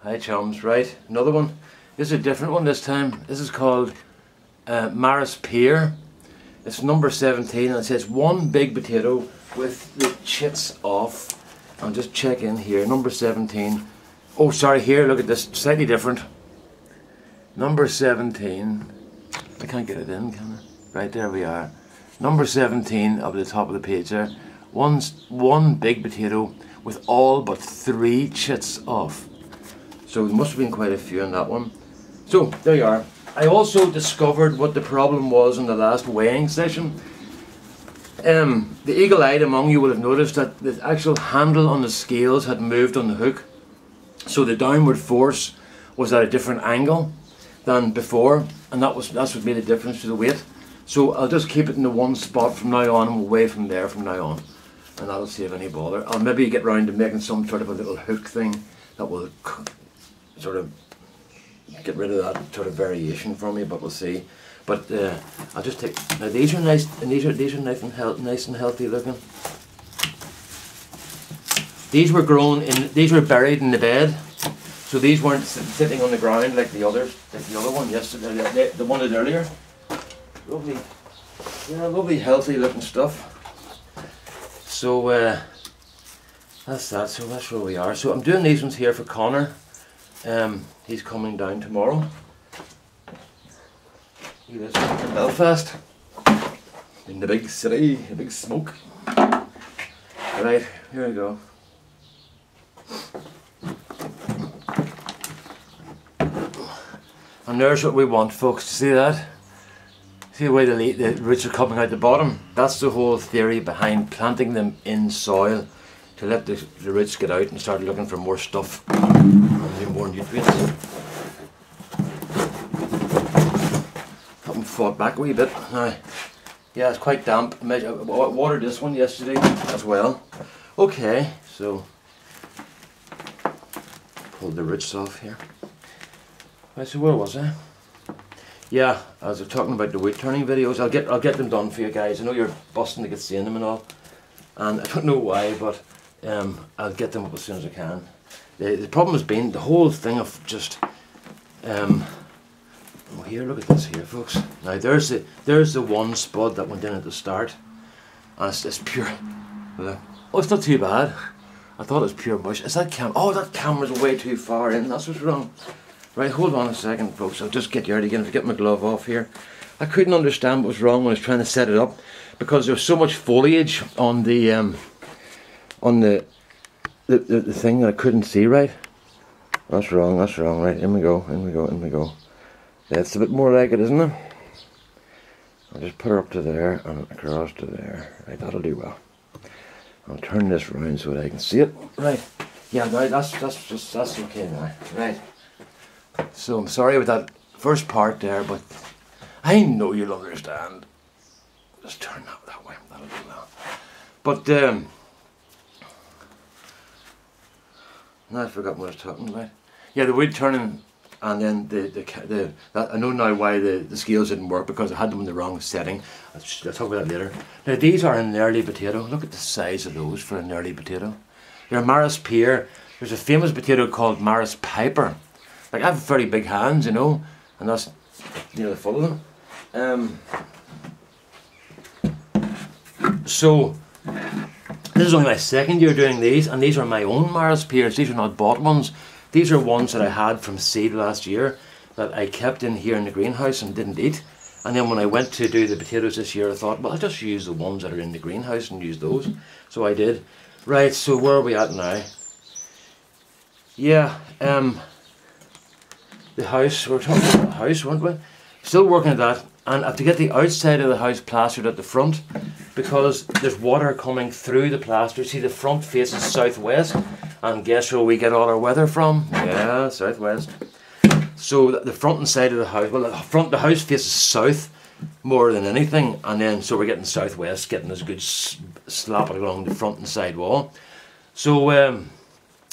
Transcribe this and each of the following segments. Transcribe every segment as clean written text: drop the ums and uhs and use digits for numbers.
Hi chums, right, another one. This is a different one this time. This is called Maris Pear. It's number 17 and it says one big potato with the chits off. I'll just check in here, number 17. Oh sorry, here, look at this, slightly different. Number 17, I can't get it in, can I? Right, there we are. Number 17 up at the top of the page there. One big potato with all but 3 chits off. So there must have been quite a few on that one. So there you are. I also discovered what the problem was in the last weighing session. The eagle-eyed among you will have noticed that the actual handle on the scales had moved on the hook. So the downward force was at a different angle than before, and that's what made a difference to the weight. So I'll just keep it in the one spot from now on and we'll weigh from there from now on. And that'll save any bother. I'll maybe get round to making some sort of a little hook thing that will sort of get rid of that sort of variation for me, but we'll see. But I'll just take, now these are nice, and these are nice and healthy looking. These were grown in, these were buried in the bed, so these weren't sitting on the ground like the others, like the other one yesterday, the one that earlier. Lovely, yeah, lovely healthy looking stuff. So that's that. So that's where we are. So I'm doing these ones here for Connor. He's coming down tomorrow. He lives in Belfast, in the big city, the big smoke. Right, here we go. And there's what we want, folks. See that? See the way the roots are coming out the bottom? That's the whole theory behind planting them in soil, to let the roots get out and start looking for more stuff and more nutrients. Haven't fought back a wee bit. Now, yeah, it's quite damp. I watered this one yesterday as well. Okay, so pull the roots off here. Right, so where was I? Yeah, as I was talking about the weight turning videos, I'll get them done for you guys. I know you're busting to get seeing them and all, and I don't know why, but I'll get them up as soon as I can. The problem has been the whole thing of just oh here, look at this here, folks. Now there's the one spud that went in at the start, and it's pure. Oh, it's not too bad. I thought it was pure mush. Is that oh, that camera's way too far in. That's what's wrong. Right, hold on a second, folks. I'll just get you out again. If I get my glove off here, I couldn't understand what was wrong when I was trying to set it up, because there was so much foliage on the thing that I couldn't see right. That's wrong. That's wrong. Right, in we go. In we go. In we go. That's a bit more like it, isn't it? I'll just put her up to there and across to there. Right, that'll do well. I'll turn this round so that I can see it. Right. Yeah, no, that's okay now. Right. So I'm sorry about that first part there, but I know you'll understand. Just turn that way, that'll do well. But now I forgot what I was talking about. Yeah, the wood turning, and then that I know now why the scales didn't work, because I had them in the wrong setting. I'll talk about that later. Now these are an early potato. Look at the size of those for an early potato. They're Maris Pear. There's a famous potato called Maris Piper. Like, I have very big hands, you know, and that's, you know, full of them. So this is only my second year doing these, and these are my own Maris Pears. These are not bought ones. These are ones that I had from seed last year that I kept in here in the greenhouse and didn't eat. And then when I went to do the potatoes this year, I thought, well, I'll just use the ones that are in the greenhouse and use those. So I did. Right, so where are we at now? Yeah, the house, we were talking about the house, weren't we? Still working at that, and I have to get the outside of the house plastered at the front, because there's water coming through the plaster. See, the front faces southwest, and guess where we get all our weather from? Yeah, southwest. So the front and side of the house, well, the house faces south more than anything, and then so we're getting southwest, getting this good slap along the front and side wall. So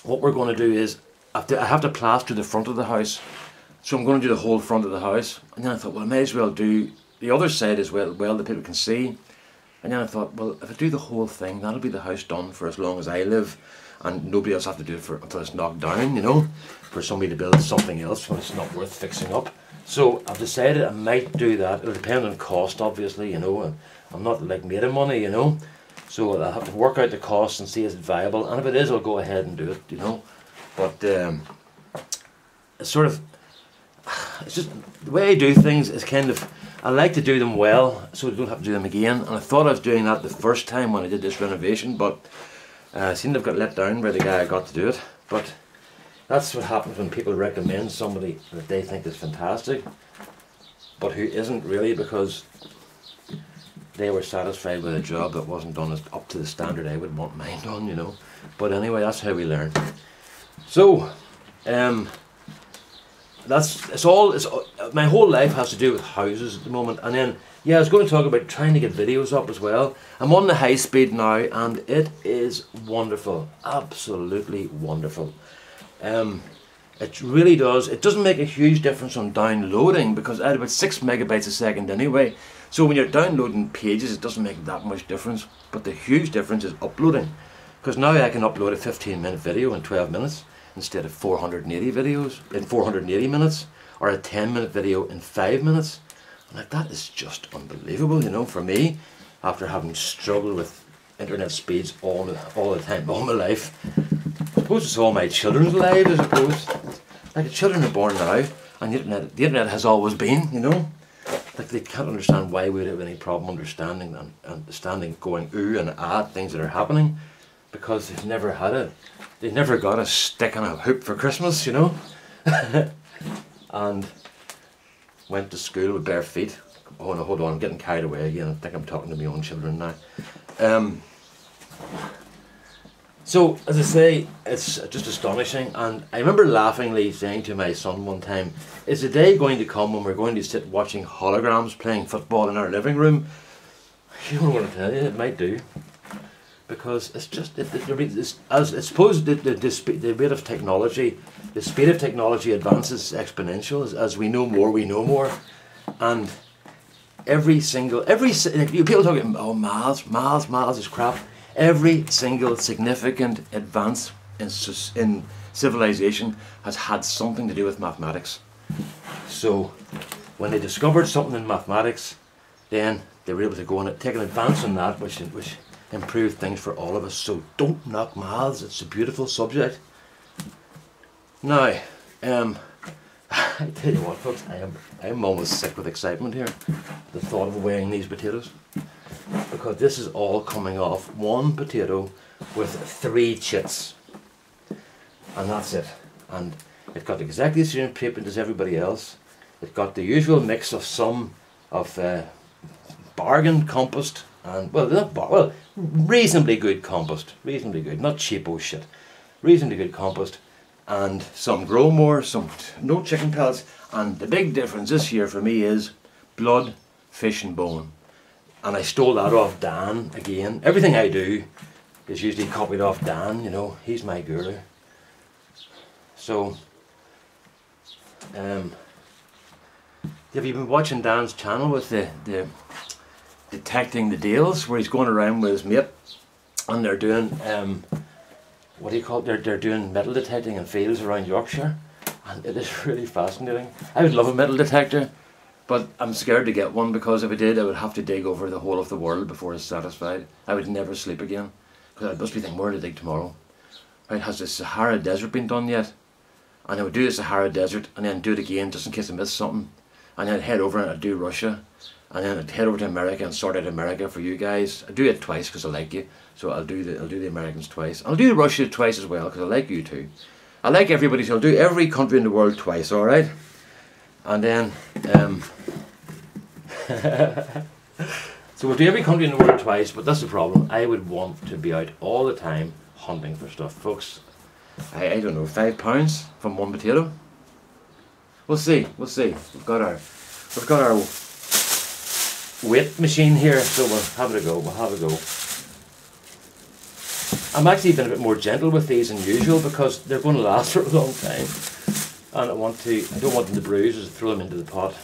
what we're going to do is, I have to plaster the front of the house. So I'm going to do the whole front of the house, and then I thought, well, I may as well do the other side as well that people can see. And then I thought, well, if I do the whole thing, that'll be the house done for as long as I live. and nobody else have to do it until it's knocked down, you know, for somebody to build something else when it's not worth fixing up. So I've decided I might do that. It'll depend on cost, obviously, you know, and I'm not like made of money, you know, so I'll have to work out the cost and see is it viable, and if it is, I'll go ahead and do it, you know. But it's sort of, it's just the way I do things is kind of, I like to do them well so I don't have to do them again, and I thought I was doing that the first time when I did this renovation, but I seem to have got let down by the guy I got to do it. But that's what happens when people recommend somebody that they think is fantastic but who isn't really, because they were satisfied with a job that wasn't done as up to the standard I would want mine done, you know. But anyway, that's how we learn. So my whole life has to do with houses at the moment. And then, yeah, I was going to talk about trying to get videos up as well. I'm on the high speed now, and it is wonderful, absolutely wonderful. It really does. It doesn't make a huge difference on downloading, because I had about 6 megabytes a second anyway. So when you're downloading pages, it doesn't make that much difference. But the huge difference is uploading, because now I can upload a 15-minute video in 12 minutes. Instead of 480 videos in 480 minutes, or a 10-minute video in 5 minutes. And like, that is just unbelievable, you know, for me, after having struggled with internet speeds all the time, all my life. I suppose it's all my children's lives, I suppose. Like, the children are born now, and the internet has always been, you know. Like, they can't understand why we would have any problem understanding and understanding going ooh and ah at things that are happening, because they've never had it. They never got a stick on a hoop for Christmas, you know. And went to school with bare feet. Oh no, hold on, I'm getting carried away again. I think I'm talking to my own children now. So, as I say, it's just astonishing. And I remember laughingly saying to my son one time, is the day going to come when we're going to sit watching holograms playing football in our living room? You don't want to tell you, it might do. Because it's just, I suppose the rate of technology, the speed of technology advances exponential. As we know more, we know more. And people talking, oh, miles is crap. Every single significant advance in civilization has had something to do with mathematics. So when they discovered something in mathematics, then they were able to go and take an advance on that, which improve things for all of us. So don't knock maths, it's a beautiful subject. Now, I tell you what, folks, I'm almost sick with excitement here, the thought of weighing these potatoes, because this is all coming off one potato with 3 chits, and that's it. And it got exactly the same treatment as everybody else. It got the usual mix of bargain compost, and reasonably good compost, reasonably good, not cheapo shit, reasonably good compost, and some Grow More, no chicken pellets. And the big difference this year for me is blood, fish and bone. And I stole that off Dan again. Everything I do is usually copied off Dan, you know, he's my guru. So, have you been watching Dan's channel with the detecting the deals, where he's going around with his mate and they're doing what do you call it? They're doing metal detecting in fields around Yorkshire, and it is really fascinating. I would love a metal detector, but I'm scared to get one, because if I did, I would have to dig over the whole of the world before I was satisfied. I would never sleep again, because I must be thinking, where to dig tomorrow? Right, has the Sahara Desert been done yet? And I would do the Sahara Desert and then do it again just in case I missed something, and then head over and I'd do Russia, and then I'd head over to America and sort out America for you guys. I do it twice because I like you, so I'll do the Americans twice. I'll do Russia twice as well because I like you too. I like everybody, so I'll do every country in the world twice, all right? And then so we'll do every country in the world twice, but that's the problem. I would want to be out all the time hunting for stuff, folks. I don't know, £5 from one potato. We'll see. We've got our weight machine here, so we'll have a go. I'm actually been a bit more gentle with these than usual, because they're going to last for a long time, and I don't want them to bruise, so throw them into the pot.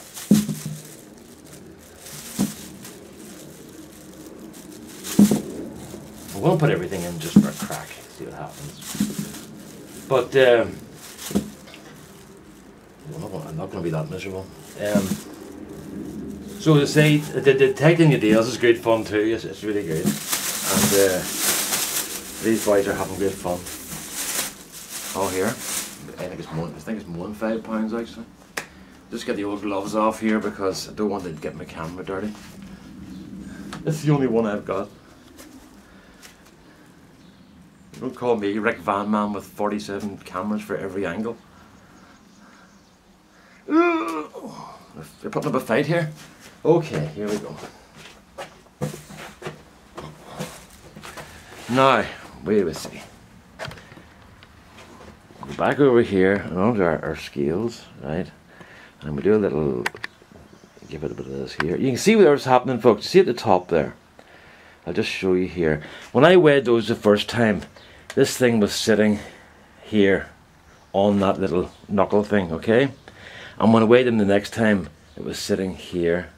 I'm going to put everything in just for a crack. see what happens. But I'm not going to be that miserable. So to say, the detecting the deals is great fun too. It's really good, and these boys are having great fun. Oh, here, I think it's more than £5 actually. Just get the old gloves off here because I don't want to get my camera dirty. It's the only one I've got. Don't call me Rick Van Man with 47 cameras for every angle. They're putting up a fight here. Okay, here we go. Now, wait a see. Go back over here and onto our scales, right? And we do a little, give it a bit of this here. You can see what's happening, folks. See at the top there. I'll just show you here. When I weighed those the first time, this thing was sitting here on that little knuckle thing, okay? And when I weighed them the next time, it was sitting here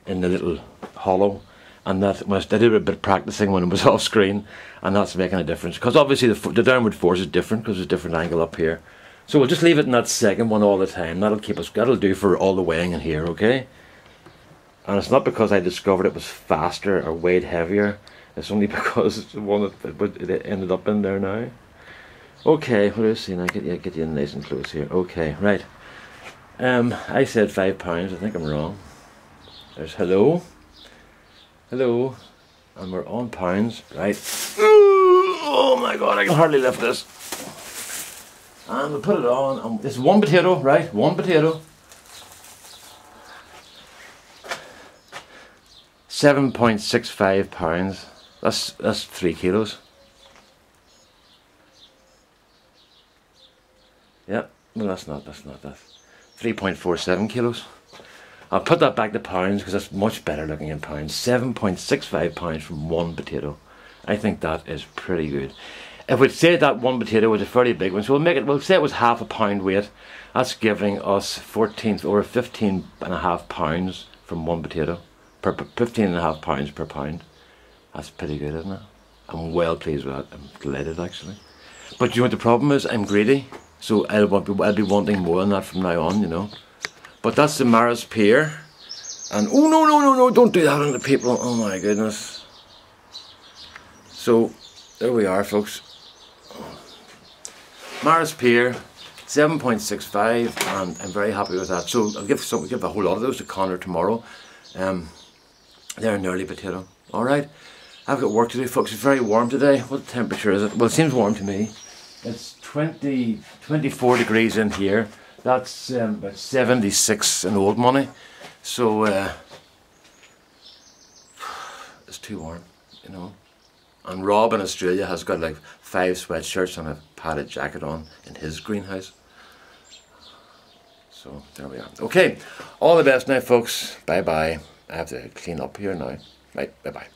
in the little hollow. And that was, I did a bit of practicing when it was off screen, and that's making a difference. Because obviously the downward force is different because there's a different angle up here. So we'll just leave it in that second one all the time. That'll keep us, that'll do for all the weighing in here, okay? And it's not because I discovered it was faster or weighed heavier. It's only because it's the one that it ended up in there now. Okay, what do I see now? Get you in nice and close here. Okay, right. I said £5. I think I'm wrong. There's hello. Hello. And we're on pounds, right? Oh my god, I can hardly lift this. And we'll put it on. This is one potato, right? One potato. 7.65 pounds. That's 3 kilos. Yeah, well that's 3.47 kilos. I'll put that back to pounds because that's much better looking in pounds. 7.65 pounds from one potato. I think that is pretty good. If we'd say that one potato was a fairly big one, so we'll say it was half a pound weight. That's giving us 15.5 pounds from one potato. 15.5 pounds per pound. That's pretty good, isn't it? I'm well pleased with that. I'm delighted actually. But you know what the problem is? I'm greedy, so I'll be wanting more than that from now on, you know. But that's the Maris Pear, and oh no, don't do that on the people. Oh my goodness. So there we are, folks. Maris Pear, 7.65, and I'm very happy with that. So I'll give a whole lot of those to Connor tomorrow. They're an early potato. All right. I've got work to do, folks. It's very warm today. What temperature is it? Well, it seems warm to me. It's 24 degrees in here. That's about 76 in old money. So it's too warm, you know. And Rob in Australia has got like 5 sweatshirts and a padded jacket on in his greenhouse. So there we are. Okay, all the best now, folks. Bye bye. I have to clean up here now. Right, bye bye.